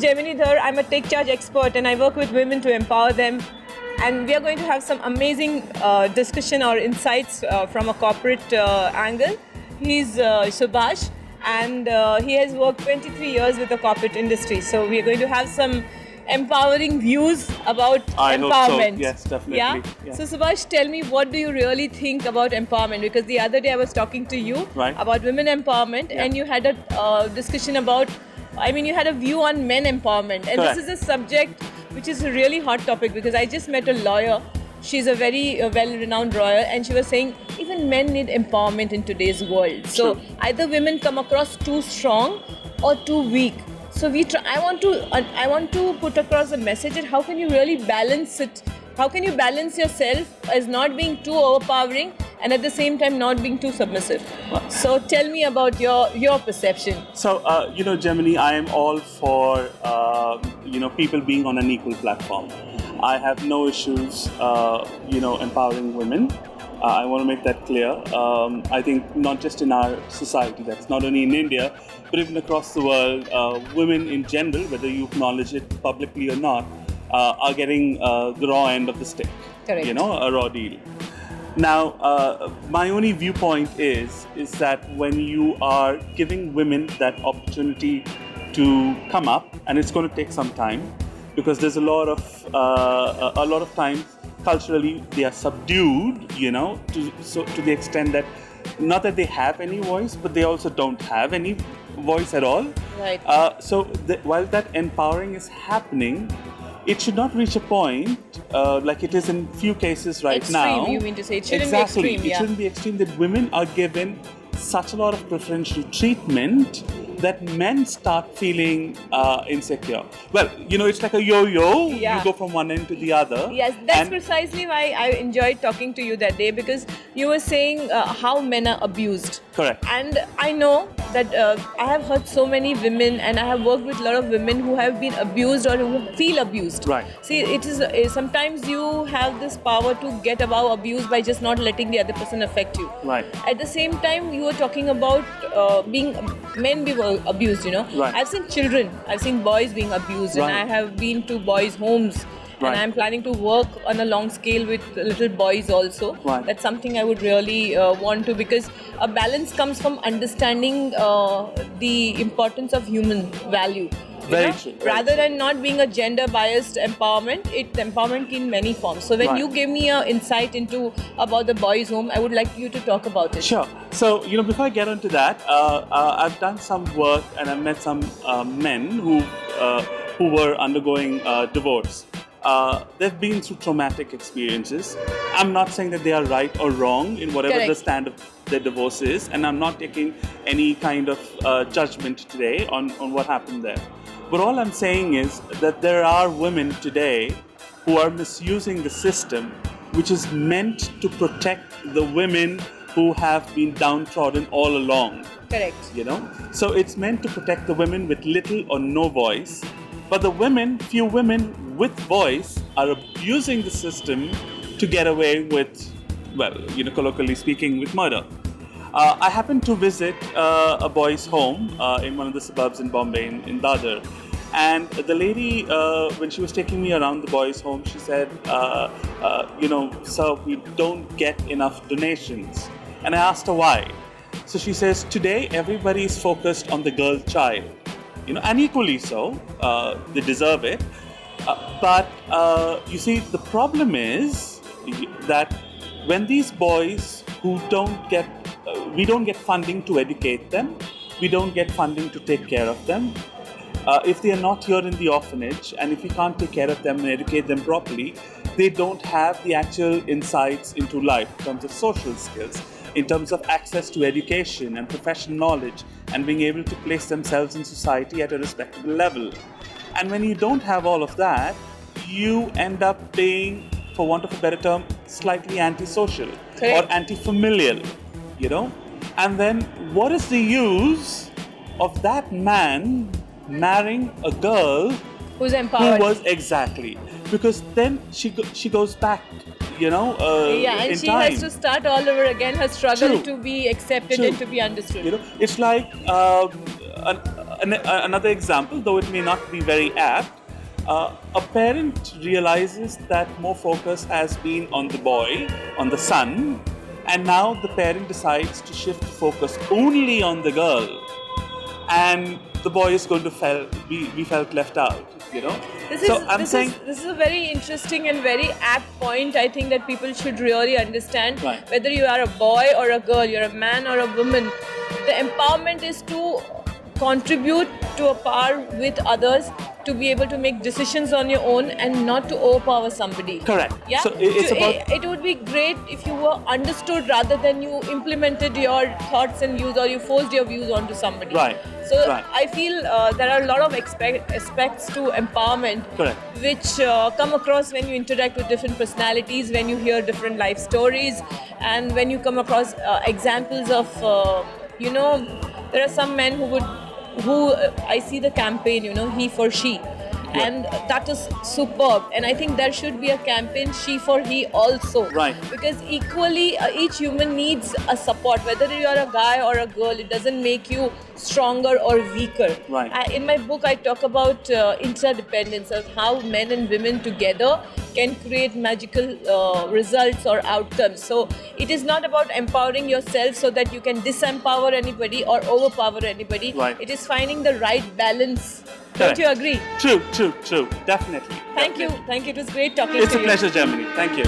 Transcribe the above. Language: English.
Gemini Dhar. I'm a Take Charge expert and I work with women to empower them. And we are going to have some amazing discussion or insights from a corporate angle. He's Subash, and he has worked 23 years with the corporate industry. So we are going to have some empowering views about empowerment. Hope so. Yes, definitely. Yeah? So Subash, tell me, what do you really think about empowerment? Because the other day I was talking to you about women empowerment, and you had a discussion about, you had a view on men empowerment. And Correct. This is a subject which is a really hot topic, because I just met a lawyer. She's a very well-renowned lawyer, and she was saying even men need empowerment in today's world. So either women come across too strong or too weak. So I want to put across a message that how can you really balance it? How can you balance yourself as not being too overpowering and at the same time not being too submissive? So tell me about your perception. So, Gemini, I am all for, people being on an equal platform. I have no issues, empowering women. I want to make that clear. I think not just in our society, that's not only in India, but even across the world, women in general, whether you acknowledge it publicly or not, are getting the raw end of the stick. Correct. A raw deal. Now, my only viewpoint is that when you are giving women that opportunity to come up, and it's going to take some time, because there's a lot of times culturally they are subdued, to the extent that not that they have any voice, but they also don't have any voice at all. Right. While that empowering is happening, it should not reach a point like it is in few cases now. Extreme, you mean to say? It shouldn't be extreme. It shouldn't be extreme that women are given such a lot of preferential treatment that men start feeling insecure. Well, it's like a yo-yo. Yeah. You go from one end to the other. Yes, that's precisely why I enjoyed talking to you that day, because you were saying how men are abused. Correct. And I know that I have heard so many women, and I have worked with a lot of women who have been abused or who feel abused. Right. See, it is sometimes you have this power to get above abuse by just not letting the other person affect you. Right. At the same time, you were talking about men being abused. Right. I've seen children, I've seen boys being abused, Right. and I have been to boys' homes. Right. And I'm planning to work on a long scale with little boys also. Right. That's something I would really want to, because a balance comes from understanding the importance of human value. Very true. Rather than not being a gender-biased empowerment, it's empowerment in many forms. So when you gave me an insight into about the boys' home, I would like you to talk about it. Sure. So, before I get into that, I've done some work and I've met some men who were undergoing divorce. They've been through traumatic experiences. I'm not saying that they are right or wrong in whatever Correct. the stand of their divorce is, and I'm not taking any kind of judgment today on what happened there. But all I'm saying is that there are women today who are misusing the system, which is meant to protect the women who have been downtrodden all along. Correct. So it's meant to protect the women with little or no voice. But few women with voice are abusing the system to get away with, colloquially speaking, with murder. I happened to visit a boy's home in one of the suburbs in Bombay, in Dadar. And the lady, when she was taking me around the boy's home, she said, sir, we don't get enough donations. And I asked her why. So she says, today everybody is focused on the girl child. And equally so, they deserve it. But you see, the problem is that when these boys who we don't get funding to educate them, we don't get funding to take care of them. If they are not here in the orphanage, and if we can't take care of them and educate them properly, they don't have the actual insights into life in terms of social skills, in terms of access to education and professional knowledge, and being able to place themselves in society at a respectable level. And when you don't have all of that, you end up being, for want of a better term, slightly antisocial or anti-familial, And then what is the use of that man marrying a girl who's empowered? Who was exactly, because then she goes back, and she time. has to start all over again, her struggle True. to be accepted True. and to be understood. It's like another example, though it may not be very apt, a parent realizes that more focus has been on the boy, on the son, and now the parent decides to shift focus only on the girl, and the boy is going to be felt left out. This is a very interesting and very apt point. I think that people should really understand, Right. whether you are a boy or a girl, you're a man or a woman. The empowerment is to contribute to a par with others, to be able to make decisions on your own and not to overpower somebody. Correct. Yeah. So it's about. It would be great if you were understood rather than you implemented your thoughts and views, or you forced your views onto somebody. Right. So Right. I feel there are a lot of aspects to empowerment, Correct. which come across when you interact with different personalities, when you hear different life stories, and when you come across examples of, there are some men who I see the campaign, he for she. And that is superb. And I think there should be a campaign, she for he also. Right. Because equally, each human needs a support. Whether you are a guy or a girl, it doesn't make you stronger or weaker. Right. In my book, I talk about interdependence, of how men and women together can create magical results or outcomes. So it is not about empowering yourself so that you can disempower anybody or overpower anybody. Right. It is finding the right balance. Don't you agree? True. Definitely. Thank you. It was great talking It's to a you. pleasure, Germany. Thank you.